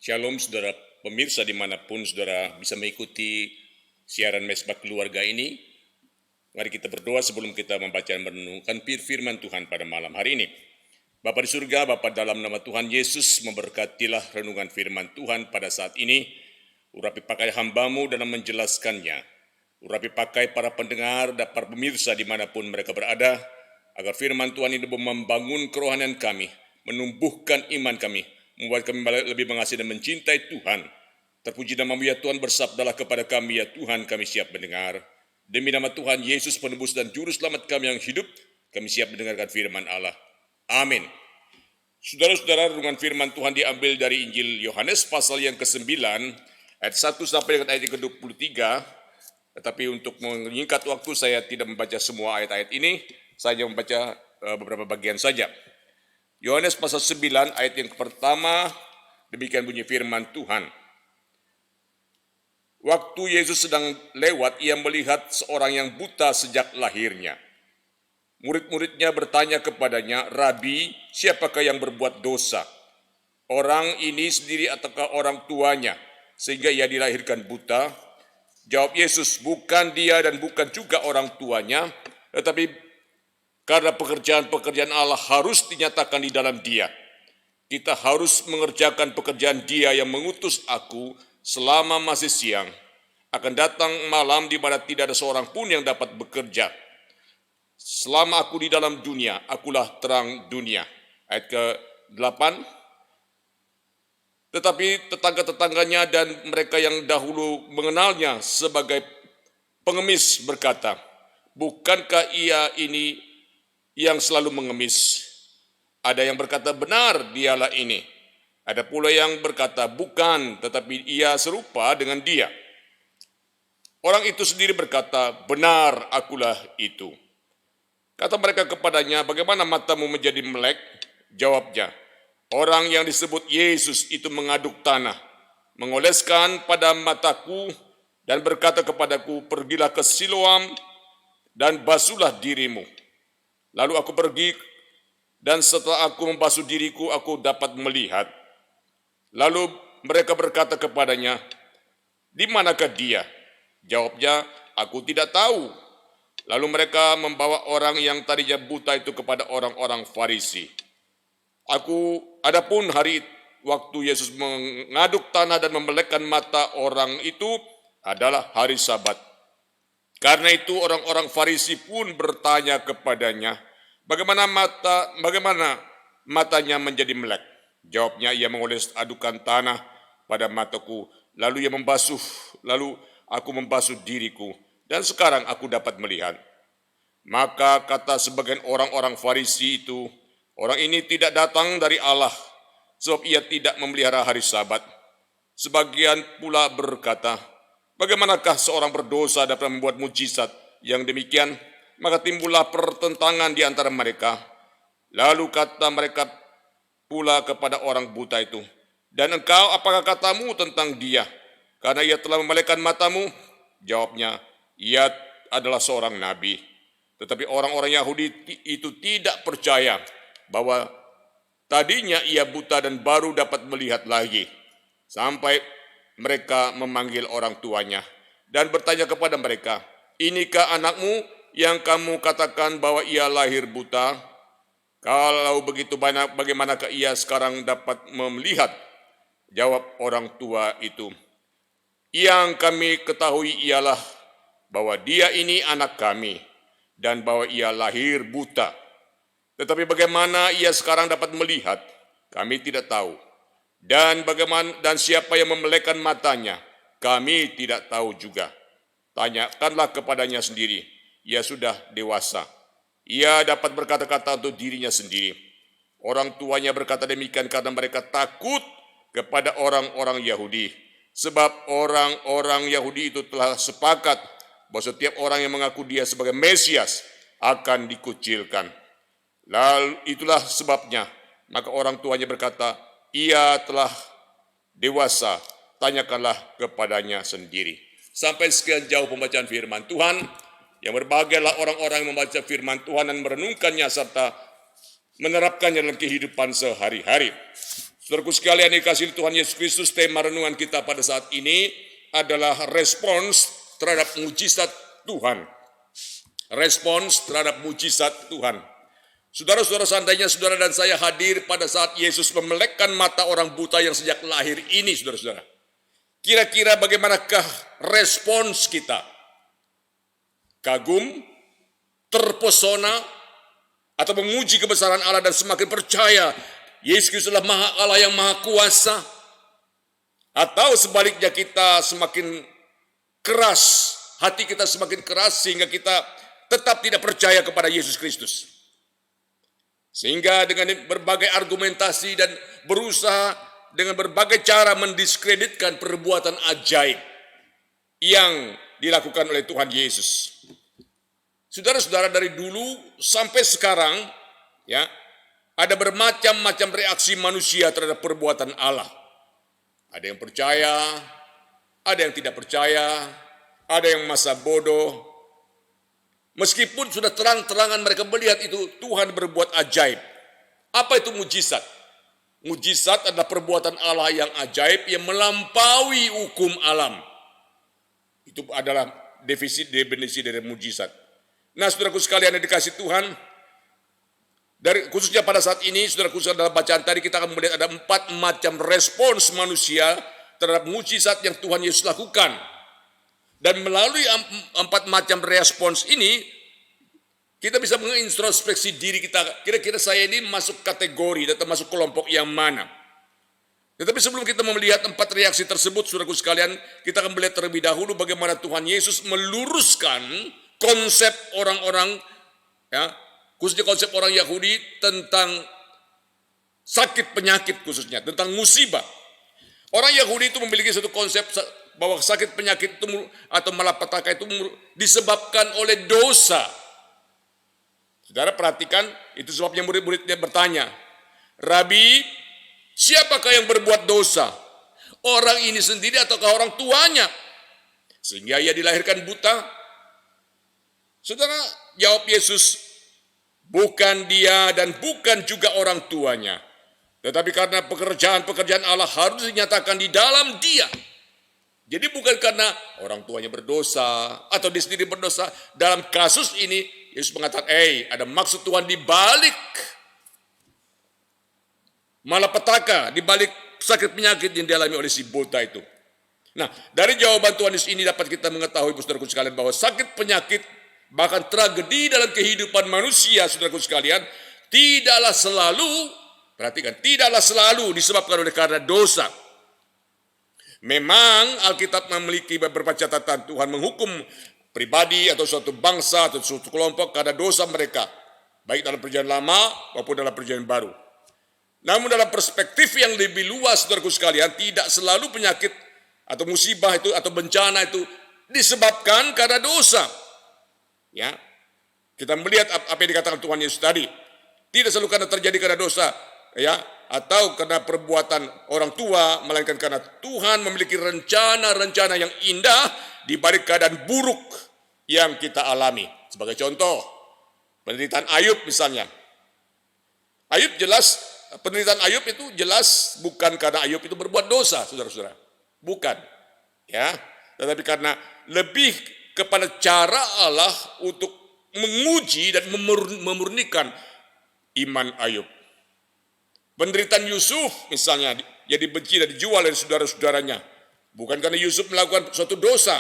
Shalom saudara pemirsa dimanapun saudara bisa mengikuti siaran Mesbah Keluarga ini. Mari kita berdoa sebelum kita membaca dan merenungkan firman Tuhan pada malam hari ini. Bapa di surga, Bapa dalam nama Tuhan Yesus, memberkatilah renungan firman Tuhan pada saat ini. Urapi pakai hamba-Mu dalam menjelaskannya. Urapi pakai para pendengar dan para pemirsa dimanapun mereka berada, agar firman Tuhan ini membangun kerohanian kami, menumbuhkan iman kami, membuat kami lebih mengasihi dan mencintai Tuhan. Terpuji nama-Mu ya Tuhan, bersabdalah kepada kami ya Tuhan, kami siap mendengar. Demi nama Tuhan Yesus penebus dan juru selamat kami yang hidup, kami siap mendengarkan firman Allah. Amin. Saudara-saudara, renungan firman Tuhan diambil dari Injil Yohanes pasal yang ke-9, ayat 1 sampai dengan ayat ke-23. Tetapi untuk menyingkat waktu, saya tidak membaca semua ayat-ayat ini, saya hanya membaca beberapa bagian saja. Yohanes pasal 9 ayat yang pertama, demikian bunyi firman Tuhan. Waktu Yesus sedang lewat, ia melihat seorang yang buta sejak lahirnya. Murid-muridnya bertanya kepadanya, "Rabi, siapakah yang berbuat dosa? Orang ini sendiri ataukah orang tuanya, sehingga ia dilahirkan buta?" Jawab Yesus, "Bukan dia dan bukan juga orang tuanya, tetapi karena pekerjaan-pekerjaan Allah harus dinyatakan di dalam dia. Kita harus mengerjakan pekerjaan dia yang mengutus aku selama masih siang. Akan datang malam di mana tidak ada seorang pun yang dapat bekerja. Selama aku di dalam dunia, akulah terang dunia." Ayat ke-8. Tetapi tetangga-tetangganya dan mereka yang dahulu mengenalnya sebagai pengemis berkata, "Bukankah ia ini yang selalu mengemis?" Ada yang berkata, "Benar, dialah ini." Ada pula yang berkata, "Bukan, tetapi ia serupa dengan dia." Orang itu sendiri berkata, "Benar, akulah itu." Kata mereka kepadanya, "Bagaimana matamu menjadi melek?" Jawabnya, "Orang yang disebut Yesus itu mengaduk tanah, mengoleskan pada mataku dan berkata kepadaku, 'Pergilah ke Siloam dan basuhlah dirimu.' Lalu aku pergi dan setelah aku membasuh diriku, aku dapat melihat." Lalu mereka berkata kepadanya, "Di manakah dia?" Jawabnya, "Aku tidak tahu." Lalu mereka membawa orang yang tadinya buta itu kepada orang-orang Farisi. Adapun hari waktu Yesus mengaduk tanah dan membelekkan mata orang itu adalah hari Sabat. Karena itu orang-orang Farisi pun bertanya kepadanya, bagaimana matanya menjadi melek?" Jawabnya, "Ia mengoles adukan tanah pada mataku, lalu aku membasuh diriku, dan sekarang aku dapat melihat." Maka kata sebagian orang-orang Farisi itu, "Orang ini tidak datang dari Allah, sebab ia tidak memelihara hari Sabat." Sebagian pula berkata, "Bagaimanakah seorang berdosa dapat membuat mujizat yang demikian?" Maka timbullah pertentangan di antara mereka. Lalu kata mereka pula kepada orang buta itu, "Dan engkau, apakah katamu tentang dia? Karena ia telah memelekkan matamu." Jawabnya, "Ia adalah seorang nabi." Tetapi orang-orang Yahudi itu tidak percaya bahwa tadinya ia buta dan baru dapat melihat lagi. Sampai mereka memanggil orang tuanya dan bertanya kepada mereka, "Inikah anakmu yang kamu katakan bahwa ia lahir buta? Kalau begitu, bagaimanakah ia sekarang dapat melihat?" Jawab orang tua itu, "Yang kami ketahui ialah bahwa dia ini anak kami dan bahwa ia lahir buta. Tetapi bagaimana ia sekarang dapat melihat, kami tidak tahu. Dan siapa yang memelekkan matanya, kami tidak tahu juga. Tanyakanlah kepadanya sendiri, ia sudah dewasa. Ia dapat berkata-kata untuk dirinya sendiri." Orang tuanya berkata demikian karena mereka takut kepada orang-orang Yahudi. Sebab orang-orang Yahudi itu telah sepakat bahwa setiap orang yang mengaku dia sebagai Mesias akan dikucilkan. Lalu itulah sebabnya, maka orang tuanya berkata, "Ia telah dewasa, tanyakanlah kepadanya sendiri." Sampai sekian jauh pembacaan firman Tuhan. Yang berbahagialah orang-orang yang membaca firman Tuhan dan merenungkannya serta menerapkannya dalam kehidupan sehari-hari. Saudaraku sekalian dikasihi Tuhan Yesus Kristus, tema renungan kita pada saat ini adalah respons terhadap mujizat Tuhan. Respons terhadap mujizat Tuhan. Saudara-saudara, seandainya saudara dan saya hadir pada saat Yesus memelekkan mata orang buta yang sejak lahir ini, saudara-saudara. Kira-kira bagaimanakah respons kita? Kagum, terpesona, atau memuji kebesaran Allah dan semakin percaya Yesus Kristus adalah Maha Allah yang Maha Kuasa? Atau sebaliknya kita semakin keras, hati kita semakin keras sehingga kita tetap tidak percaya kepada Yesus Kristus? Sehingga dengan berbagai argumentasi dan berusaha dengan berbagai cara mendiskreditkan perbuatan ajaib yang dilakukan oleh Tuhan Yesus. Saudara-saudara, dari dulu sampai sekarang ya, ada bermacam-macam reaksi manusia terhadap perbuatan Allah. Ada yang percaya, ada yang tidak percaya, ada yang masa bodoh. Meskipun sudah terang-terangan mereka melihat itu Tuhan berbuat ajaib. Apa itu mujizat? Mujizat adalah perbuatan Allah yang ajaib yang melampaui hukum alam. Itu adalah definisi dari mujizat. Nah, saudaraku sekalian yang dikasihi Tuhan, khususnya pada saat ini, saudaraku dalam bacaan tadi kita akan melihat ada 4 macam respons manusia terhadap mujizat yang Tuhan Yesus lakukan. Dan melalui 4 macam respons ini, kita bisa mengintrospeksi diri kita. Kira-kira saya ini masuk kategori atau masuk kelompok yang mana? Tetapi sebelum kita melihat 4 reaksi tersebut, saudaraku sekalian, kita akan melihat terlebih dahulu bagaimana Tuhan Yesus meluruskan konsep orang-orang, ya, khususnya konsep orang Yahudi tentang sakit penyakit khususnya, tentang musibah. Orang Yahudi itu memiliki satu konsep bahwa sakit penyakit itu atau malapetaka itu disebabkan oleh dosa. Saudara perhatikan, itu sebabnya murid-muridnya bertanya, "Rabi, siapakah yang berbuat dosa? Orang ini sendiri ataukah orang tuanya? Sehingga ia dilahirkan buta?" Saudara, jawab Yesus, "Bukan dia dan bukan juga orang tuanya. Tetapi karena pekerjaan-pekerjaan Allah harus dinyatakan di dalam dia." Jadi bukan karena orang tuanya berdosa atau dia sendiri berdosa. Dalam kasus ini, Yesus mengatakan, ada maksud Tuhan di balik malapetaka, di balik sakit penyakit yang dialami oleh si buta itu. Nah, dari jawaban Tuhan Yesus ini dapat kita mengetahui, saudaraku sekalian, bahwa sakit penyakit, bahkan tragedi dalam kehidupan manusia, saudaraku sekalian, tidaklah selalu, perhatikan, tidaklah selalu disebabkan oleh karena dosa. Memang Alkitab memiliki beberapa catatan Tuhan menghukum pribadi atau suatu bangsa atau suatu kelompok karena dosa mereka, baik dalam perjanjian lama maupun dalam perjanjian baru. Namun dalam perspektif yang lebih luas, saudaraku sekalian, tidak selalu penyakit atau musibah itu atau bencana itu disebabkan karena dosa. Ya, kita melihat apa yang dikatakan Tuhan Yesus tadi. Tidak selalu karena terjadi karena dosa, ya, atau karena perbuatan orang tua, melainkan karena Tuhan memiliki rencana-rencana yang indah di balik keadaan buruk yang kita alami. Sebagai contoh, penderitaan Ayub misalnya. Penderitaan Ayub itu jelas bukan karena Ayub itu berbuat dosa, saudara-saudara. Bukan. Ya, tetapi karena lebih kepada cara Allah untuk menguji dan memurnikan iman Ayub. Penderitaan Yusuf misalnya, dia dibenci dan dijual dari saudara-saudaranya. Bukan karena Yusuf melakukan suatu dosa,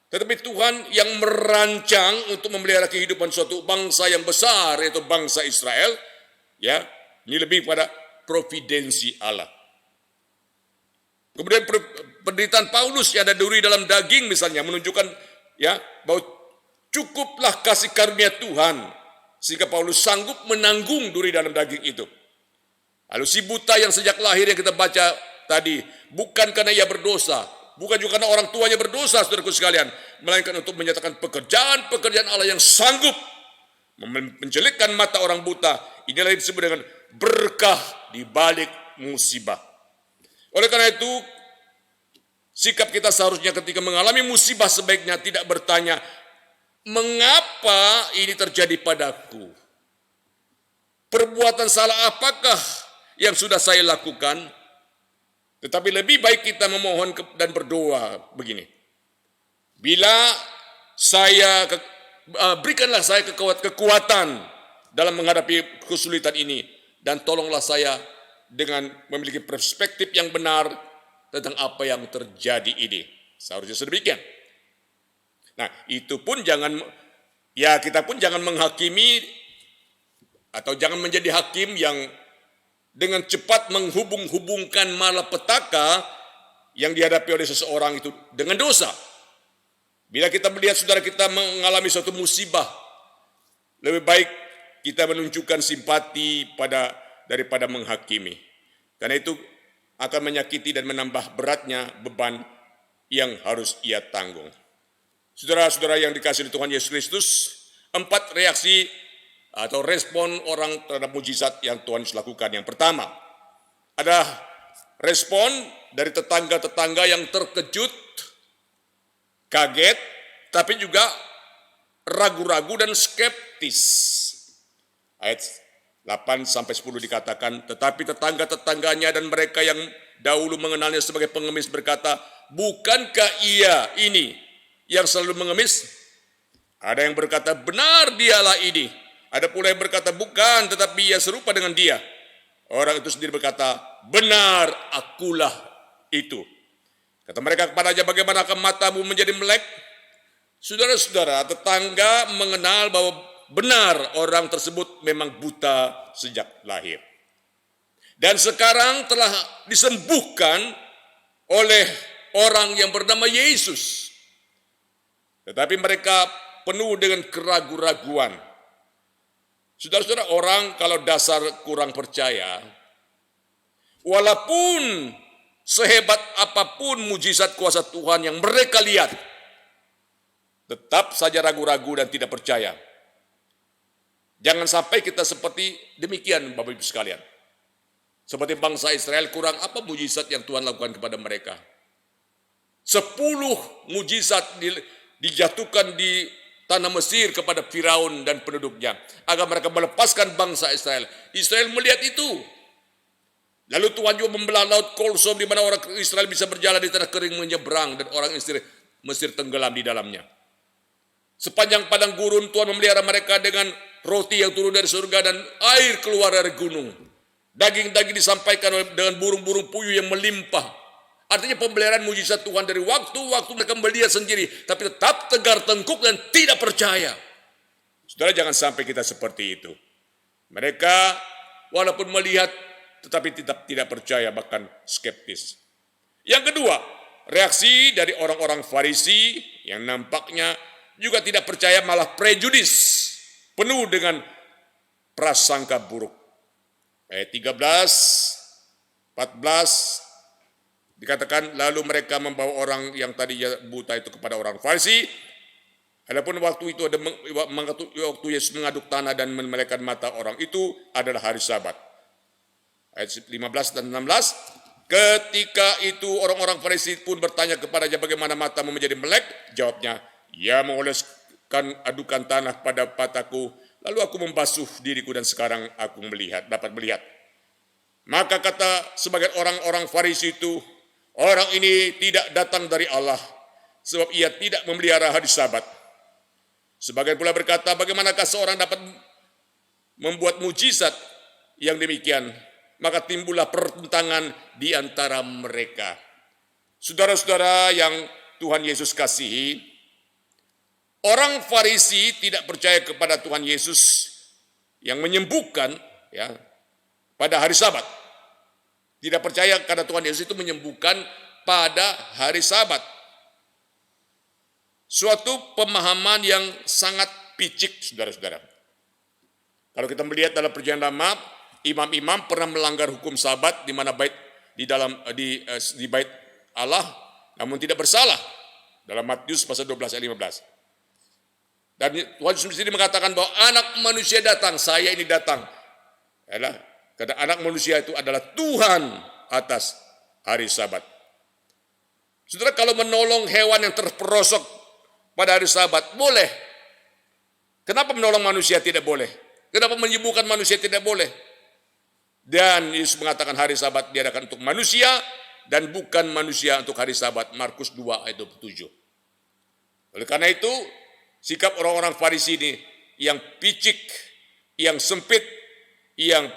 tetapi Tuhan yang merancang untuk memelihara kehidupan suatu bangsa yang besar, yaitu bangsa Israel. Ya, ini lebih pada providensi Allah. Kemudian penderitaan Paulus yang ada duri dalam daging misalnya, menunjukkan ya bahwa cukuplah kasih karunia Tuhan sehingga Paulus sanggup menanggung duri dalam daging itu. Lalu si buta yang sejak lahir yang kita baca tadi, bukan karena ia berdosa, bukan juga karena orang tuanya berdosa, saudaraku sekalian, melainkan untuk menyatakan pekerjaan-pekerjaan Allah yang sanggup menjelekkan mata orang buta. Inilah yang disebut dengan berkah di balik musibah. Oleh karena itu, sikap kita seharusnya ketika mengalami musibah sebaiknya tidak bertanya, mengapa ini terjadi padaku? Perbuatan salah apakah yang sudah saya lakukan. Tetapi lebih baik kita memohon dan berdoa begini. Bila saya, berikanlah saya kekuatan dalam menghadapi kesulitan ini. Dan tolonglah saya dengan memiliki perspektif yang benar tentang apa yang terjadi ini. Seharusnya sedemikian. Nah, itu pun kita pun jangan menghakimi atau jangan menjadi hakim yang dengan cepat menghubung-hubungkan malapetaka yang dihadapi oleh seseorang itu dengan dosa. Bila kita melihat saudara kita mengalami suatu musibah, lebih baik kita menunjukkan simpati daripada menghakimi. Karena itu akan menyakiti dan menambah beratnya beban yang harus ia tanggung. Saudara-saudara yang dikasihi Tuhan Yesus Kristus, 4 reaksi atau respon orang terhadap mujizat yang Tuhan Yesus lakukan. Yang pertama, ada respon dari tetangga-tetangga yang terkejut, kaget, tapi juga ragu-ragu dan skeptis. Ayat 8-10 dikatakan, tetapi tetangga-tetangganya dan mereka yang dahulu mengenalnya sebagai pengemis berkata, bukankah ia ini yang selalu mengemis? Ada yang berkata, benar dialah ini. Ada pula yang berkata, bukan, tetapi ia serupa dengan dia. Orang itu sendiri berkata, benar akulah itu. Kata mereka kepadanya, bagaimanakah matamu menjadi melek? Saudara-saudara, tetangga mengenal bahwa benar orang tersebut memang buta sejak lahir. Dan sekarang telah disembuhkan oleh orang yang bernama Yesus. Tetapi mereka penuh dengan keraguan-raguan. Saudara-saudara, orang kalau dasar kurang percaya, walaupun sehebat apapun mujizat kuasa Tuhan yang mereka lihat, tetap saja ragu-ragu dan tidak percaya. Jangan sampai kita seperti demikian, Bapak Ibu sekalian. Seperti bangsa Israel, kurang apa mujizat yang Tuhan lakukan kepada mereka? 10 mujizat dijatuhkan di tanah Mesir kepada Firaun dan penduduknya, agar mereka melepaskan bangsa Israel. Israel melihat itu. Lalu Tuhan juga membelah laut Kolsom, di mana orang Israel bisa berjalan di tanah kering menyeberang, dan orang Mesir tenggelam di dalamnya. Sepanjang padang gurun Tuhan memelihara mereka dengan roti yang turun dari surga dan air keluar dari gunung. Daging-daging disampaikan dengan burung-burung puyuh yang melimpah. Artinya pemeliharaan mujizat Tuhan dari waktu-waktu mereka melihat sendiri, tapi tetap tegar tengkuk dan tidak percaya. Saudara, jangan sampai kita seperti itu. Mereka walaupun melihat tetapi tidak percaya, bahkan skeptis. Yang kedua, reaksi dari orang-orang Farisi yang nampaknya juga tidak percaya, malah prejudis, penuh dengan prasangka buruk. Ayat 13, 14 dikatakan, lalu mereka membawa orang yang tadinya buta itu kepada orang Farisi. Adapun waktu itu waktu Yesus mengaduk tanah dan memelekkan mata orang itu adalah hari Sabat. Ayat 15 dan 16. Ketika itu orang-orang Farisi pun bertanya kepadanya, bagaimana matamu menjadi melek? Jawabnya, ia mengoleskan adukan tanah pada mataku, lalu aku membasuh diriku dan sekarang aku dapat melihat. Maka kata sebagian orang-orang Farisi itu, orang ini tidak datang dari Allah, sebab ia tidak memelihara hari Sabat. Sebagian pula berkata, bagaimanakah seorang dapat membuat mujizat yang demikian? Maka timbullah pertentangan di antara mereka. Saudara-saudara yang Tuhan Yesus kasihi, orang Farisi tidak percaya kepada Tuhan Yesus yang menyembuhkan pada hari Sabat. Tidak percaya karena Tuhan Yesus itu menyembuhkan pada hari Sabat. Suatu pemahaman yang sangat picik, saudara-saudara. Kalau kita melihat dalam Perjanjian Lama, imam-imam pernah melanggar hukum Sabat di mana di bait Allah, namun tidak bersalah. Dalam Matius pasal 12 ayat 15. Dan Tuhan Yesus sendiri mengatakan bahwa anak manusia datang, saya ini datang. Karena anak manusia itu adalah Tuhan atas hari Sabat. Saudara, kalau menolong hewan yang terperosok pada hari Sabat, boleh. Kenapa menolong manusia tidak boleh? Kenapa menyembuhkan manusia tidak boleh? Dan Yesus mengatakan hari Sabat diadakan untuk manusia dan bukan manusia untuk hari Sabat. Markus 2 ayat 27. Oleh karena itu, sikap orang-orang Farisi ini yang picik, yang sempit, yang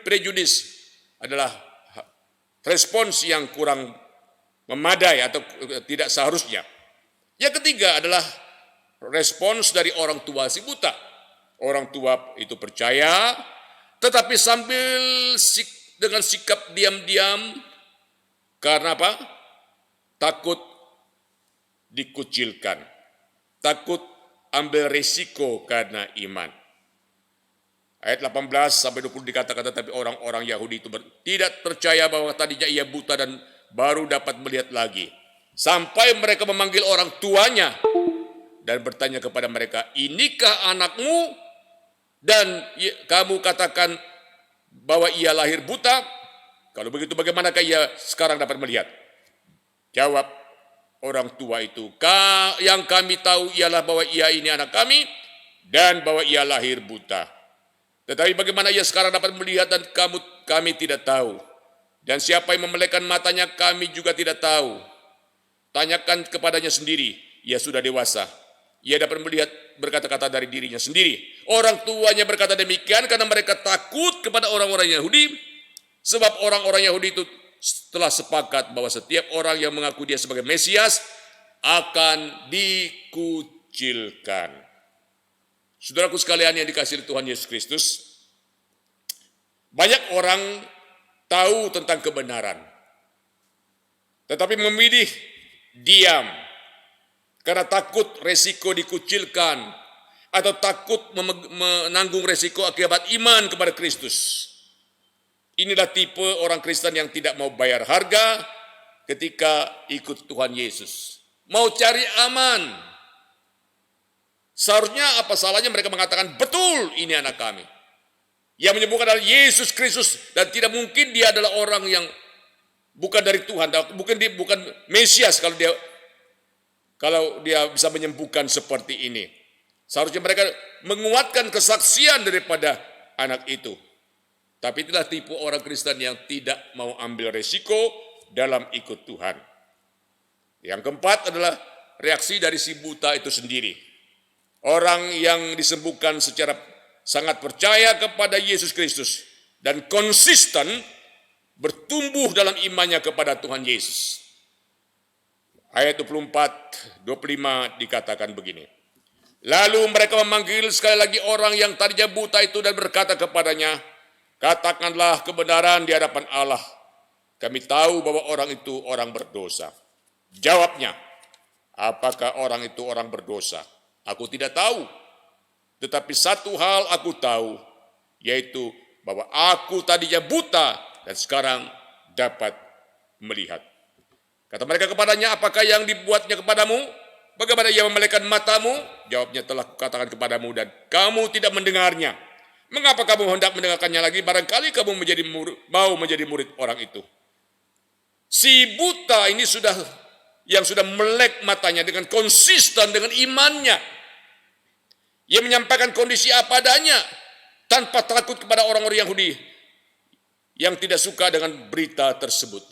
prejudis adalah respons yang kurang memadai atau tidak seharusnya. Yang ketiga adalah respons dari orang tua si buta. Orang tua itu percaya, tetapi sambil dengan sikap diam-diam, karena apa? Takut dikucilkan, takut ambil risiko karena iman. Ayat 18 sampai 20 dikatakan, tetapi orang-orang Yahudi itu tidak percaya bahwa tadinya ia buta dan baru dapat melihat lagi. Sampai mereka memanggil orang tuanya dan bertanya kepada mereka, inikah anakmu? Dan kamu katakan bahwa ia lahir buta? Kalau begitu bagaimanakah ia sekarang dapat melihat? Jawab orang tua itu, yang kami tahu ialah bahwa ia ini anak kami dan bahwa ia lahir buta. Tetapi bagaimana ia sekarang dapat melihat dan kami tidak tahu. Dan siapa yang memelekkan matanya kami juga tidak tahu. Tanyakan kepadanya sendiri, ia sudah dewasa. Ia dapat melihat berkata-kata dari dirinya sendiri. Orang tuanya berkata demikian karena mereka takut kepada orang-orang Yahudi. Sebab orang-orang Yahudi itu telah sepakat bahwa setiap orang yang mengaku dia sebagai Mesias akan dikucilkan. Saudaraku sekalian yang dikasihi Tuhan Yesus Kristus, banyak orang tahu tentang kebenaran, tetapi memilih diam karena takut resiko dikucilkan atau takut menanggung resiko akibat iman kepada Kristus. Inilah tipe orang Kristen yang tidak mau bayar harga ketika ikut Tuhan Yesus. Mau cari aman. Seharusnya apa salahnya mereka mengatakan, betul ini anak kami. Yang menyembuhkan adalah Yesus Kristus dan tidak mungkin dia adalah orang yang bukan dari Tuhan, bukan Mesias kalau dia bisa menyembuhkan seperti ini. Seharusnya mereka menguatkan kesaksian daripada anak itu. Tapi itulah tipe orang Kristen yang tidak mau ambil resiko dalam ikut Tuhan. Yang keempat adalah reaksi dari si buta itu sendiri. Orang yang disembuhkan secara sangat percaya kepada Yesus Kristus dan konsisten bertumbuh dalam imannya kepada Tuhan Yesus. Ayat 24, 25 dikatakan begini. Lalu mereka memanggil sekali lagi orang yang tadinya buta itu dan berkata kepadanya, katakanlah kebenaran di hadapan Allah. Kami tahu bahwa orang itu orang berdosa. Jawabnya, apakah orang itu orang berdosa? Aku tidak tahu. Tetapi satu hal aku tahu, yaitu bahwa aku tadinya buta dan sekarang dapat melihat. Kata mereka kepadanya, apakah yang dibuatnya kepadamu? Bagaimana ia memelekkan matamu? Jawabnya, telah kukatakan kepadamu dan kamu tidak mendengarnya. Mengapa kamu hendak mendengarkannya lagi? Barangkali kamu mau menjadi murid orang itu. Si buta ini sudah melek matanya dengan konsisten dengan imannya. Ia menyampaikan kondisi apa adanya tanpa takut kepada orang-orang Yahudi yang tidak suka dengan berita tersebut.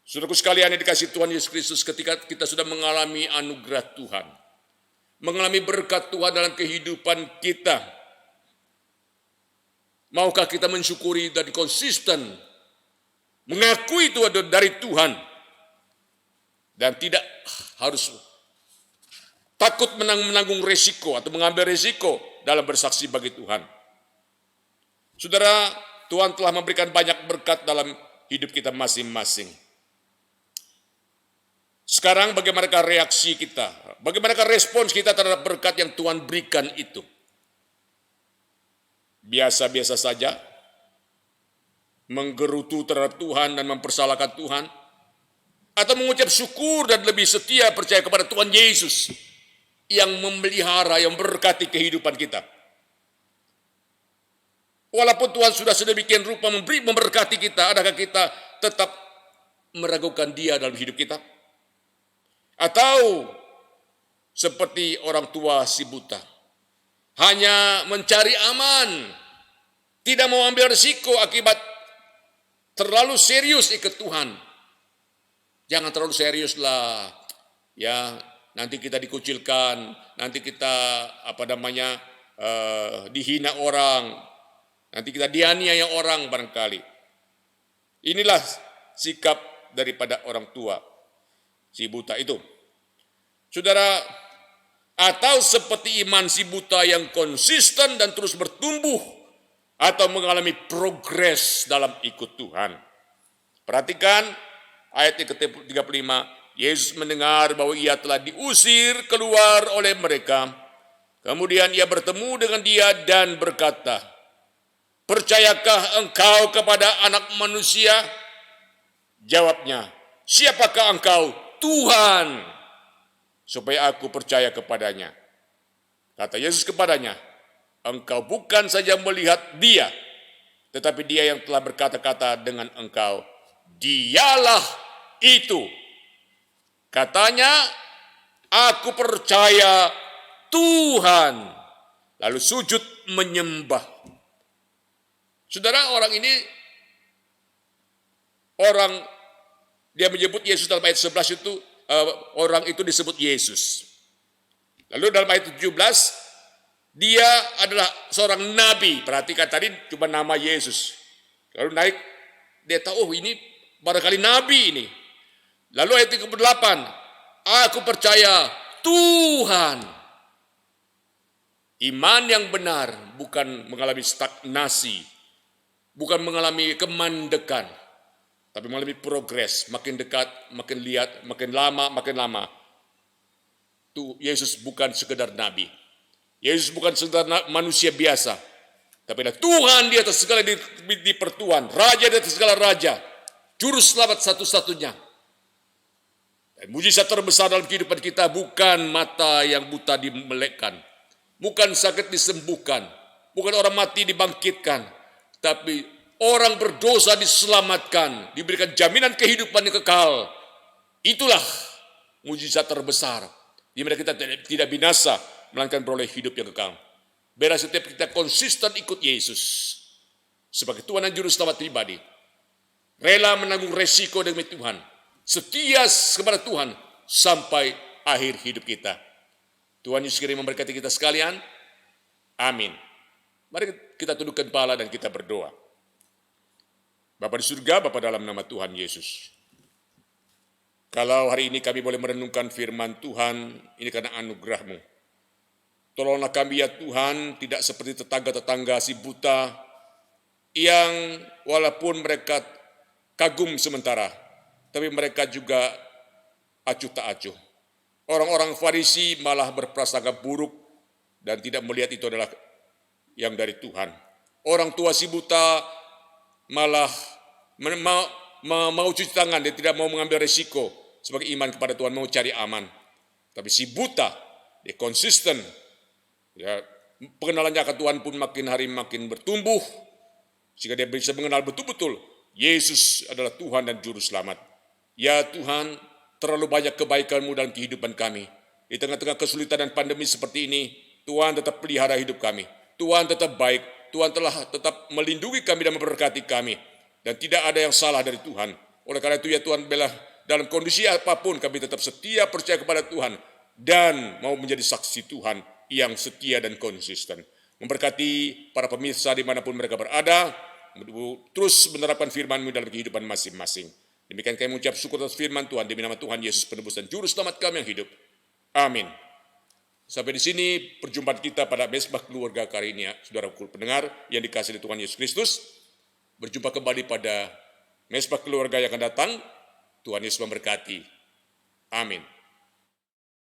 Saudaraku sekalian yang dikasihi Tuhan Yesus Kristus, ketika kita sudah mengalami anugerah Tuhan, mengalami berkat Tuhan dalam kehidupan kita, maukah kita mensyukuri dan konsisten mengakui itu adalah dari Tuhan dan tidak harus takut menanggung resiko atau mengambil resiko dalam bersaksi bagi Tuhan. Saudara, Tuhan telah memberikan banyak berkat dalam hidup kita masing-masing. Sekarang bagaimanakah reaksi kita? Bagaimanakah respons kita terhadap berkat yang Tuhan berikan itu? Biasa-biasa saja? Menggerutu terhadap Tuhan dan mempersalahkan Tuhan? Atau mengucap syukur dan lebih setia percaya kepada Tuhan Yesus yang memelihara, yang memberkati kehidupan kita? Walaupun Tuhan sudah sedemikian rupa memberkati kita, adakah kita tetap meragukan Dia dalam hidup kita? Atau seperti orang tua si buta, hanya mencari aman, Tidak mau ambil risiko akibat terlalu serius ikut Tuhan. Jangan terlalu serius lah. Ya, nanti kita dikucilkan, nanti kita dihina orang, nanti kita dianiaya orang barangkali. Inilah sikap daripada orang tua si buta itu. Saudara, atau seperti iman si buta yang konsisten dan terus bertumbuh atau mengalami progres dalam ikut Tuhan. Perhatikan ayat yang ke-35, Yesus mendengar bahwa ia telah diusir keluar oleh mereka. Kemudian ia bertemu dengan dia dan berkata, "Percayakah engkau kepada Anak Manusia?" Jawabnya, "Siapakah engkau?" "Tuhan, supaya aku percaya kepadanya." Kata Yesus kepadanya, "Engkau bukan saja melihat dia, tetapi dia yang telah berkata-kata dengan engkau, dialah itu." Katanya, "Aku percaya Tuhan." Lalu sujud menyembah. Saudara, orang ini, dia menyebut Yesus dalam ayat 11 itu, orang itu disebut Yesus. Lalu dalam ayat 17, dia adalah seorang nabi. Perhatikan tadi cuma nama Yesus. Lalu naik, dia tahu, oh ini barangkali nabi ini. Lalu ayat ke-8, "Aku percaya Tuhan." Iman yang benar bukan mengalami stagnasi, bukan mengalami kemandekan, tapi mengalami progres, makin dekat, makin lihat, makin lama. Tuh, Yesus bukan sekedar nabi. Yesus bukan sekedar manusia biasa, tapi adalah Tuhan di atas segala dipertuan, Raja di atas segala raja, Juru Selamat satu-satunya. Dan mujizat terbesar dalam kehidupan kita bukan mata yang buta dimelekkan, bukan sakit disembuhkan, bukan orang mati dibangkitkan, tapi orang berdosa diselamatkan, diberikan jaminan kehidupan yang kekal. Itulah mujizat terbesar, di mana kita tidak binasa, melainkan beroleh hidup yang kekal. Biarlah setiap kita konsisten ikut Yesus sebagai Tuhan dan Juru Selamat pribadi, rela menanggung resiko demi Tuhan, setia kepada Tuhan sampai akhir hidup kita. Tuhan Yesus Kristus memberkati kita sekalian. Amin. Mari kita tundukkan kepala dan kita berdoa. Bapa di surga, Bapa dalam nama Tuhan Yesus, kalau hari ini kami boleh merenungkan firman Tuhan, ini karena anugerah-Mu. Tolonglah kami ya Tuhan, tidak seperti tetangga-tetangga si buta, yang walaupun mereka kagum sementara, tapi mereka juga acuh tak acuh. Orang-orang Farisi malah berprasangka buruk dan tidak melihat itu adalah yang dari Tuhan. Orang tua si buta malah mau cuci tangan, dia tidak mau mengambil resiko sebagai iman kepada Tuhan, mau cari aman. Tapi si buta, dia konsisten. Ya, pengenalannya akan Tuhan pun makin hari makin bertumbuh, sehingga dia bisa mengenal betul-betul Yesus adalah Tuhan dan Juru Selamat. Ya Tuhan, terlalu banyak kebaikan-Mu dalam kehidupan kami. Di tengah-tengah kesulitan dan pandemi seperti ini, Tuhan tetap pelihara hidup kami. Tuhan tetap baik. Tuhan telah tetap melindungi kami dan memberkati kami. Dan tidak ada yang salah dari Tuhan. Oleh karena itu ya Tuhan, bela dalam kondisi apapun kami tetap setia percaya kepada Tuhan dan mau menjadi saksi Tuhan yang setia dan konsisten. Memberkati para pemirsa dimanapun mereka berada, terus menerapkan firman-Mu dalam kehidupan masing-masing. Demikian kami mengucap syukur atas firman Tuhan, demi nama Tuhan Yesus penebus dan Juru Selamat kami yang hidup. Amin. Sampai di sini perjumpaan kita pada Mesbah Keluarga kali ini ya, saudaraku pendengar yang dikasihi Tuhan Yesus Kristus. Berjumpa kembali pada Mesbah Keluarga yang akan datang. Tuhan Yesus memberkati. Amin.